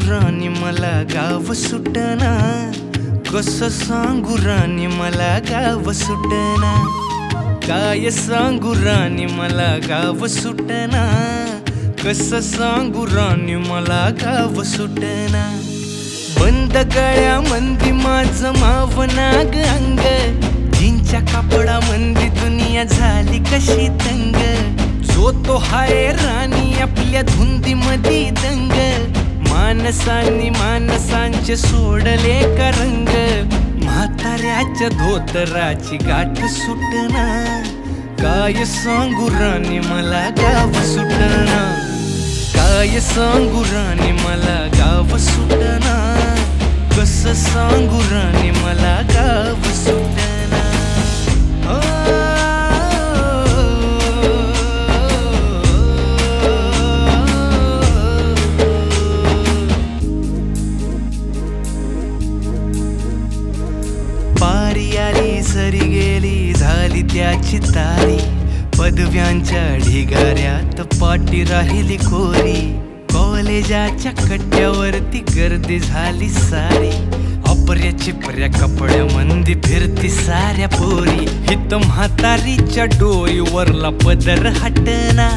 राणी मला गाव सुटना, कसं सांगू राणी मला गाव सुटना, काय सांगू राणी मला गाव सुटना, कसं सांगू राणी मला गाव सुटना। बंद गळ्यामंदी माझं मावनाग अंग, जीनच्या कापडामंदी दुनिया झाली कशी तंग, जो तो हाय राणी आपल्या धुंदीमधी दंग, मानसांनी मानसांचे सोडले का रंग, म्हाताऱ्याच्या धोतराची गाठ सुटना, काय सांगू राणी मला गाव सुटना, काय सांगू राणी मला गाव सुटना, कसं सांगू राणी मला गाव सुटना। पारी आली सरी गेली झाली त्याची तारी, पदव्यांच्या ढिगाऱ्यात पाटी राहिली कोरी, कॉलेजाच्या कट्ट्यावरती गर्दी झाली सारी, अपर्या चिपर्या कपड्यामंदी फिरती साऱ्या पोरी, हित म्हातारीच्या डोईवरला पदर हटना,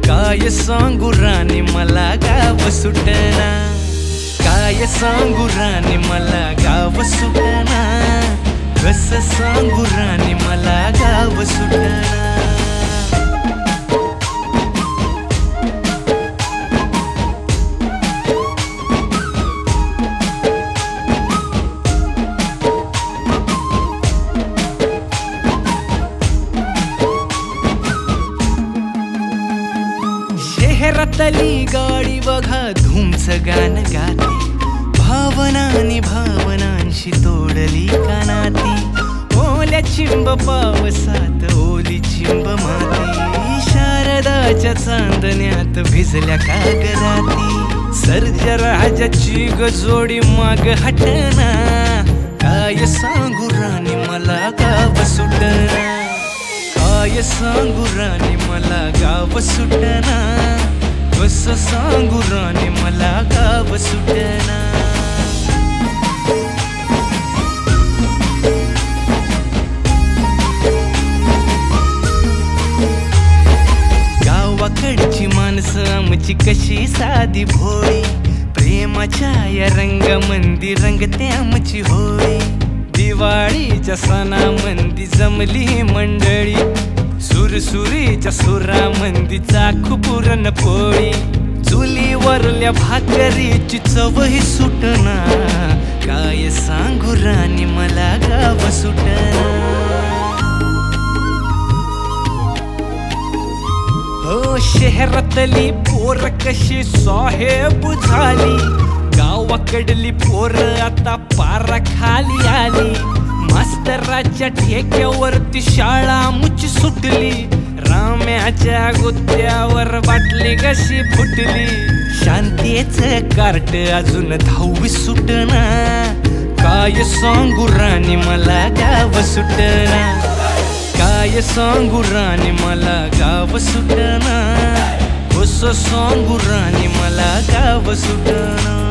काय सांगू राणी मला गाव सुटना, काय सांगू राणी मला गाव सुटना, कसं सांगू राणी मला गाव सुटना। शहरातली गाडी बघा धूमचं गाणं गाते, भावनांनी भावनांशी तोडली कानाती, ओल्या चिंब पावसात ओली चिंब माती, शारदाच्या चांदण्यात भिजल्या कागदाती, सर्जराजाची गजोडी माग हटना, काय सांगू राणी मला गाव सुटना, काय सांगू राणी मला गाव सुटना, कसं सांगू राणी मला गाव सुटना। गावाकडची माणसं आमची कशी साधी भोळी, प्रेमाच्या या रंगामंदी रंगते आमची होळी, दिवाळीच्या सणामंदी जमली मंडळी, सुरसुरीच्या सुरामंदी चाखू पुरणपोळी, चुलीवरल्या भाकरीची चवही सुटना, काय सांगू राणी मला गाव सुटना। हो शहरातली पोर कशी साहेब झाली, गावाकडली पोर आता पारा खाली आली, मास्तराच्या ठेक्यावरती शाळा मुची सुटली, राम्याच्या गुत्त्यावर बाटली कशी फुटली, शांतीचं कार्ट अजून 10वी सुटना, काय सांगू राणी मला गाव सुटना, काय सांगू राणी मला गाव सुटना, कसं सांगू राणी मला गाव सुटना।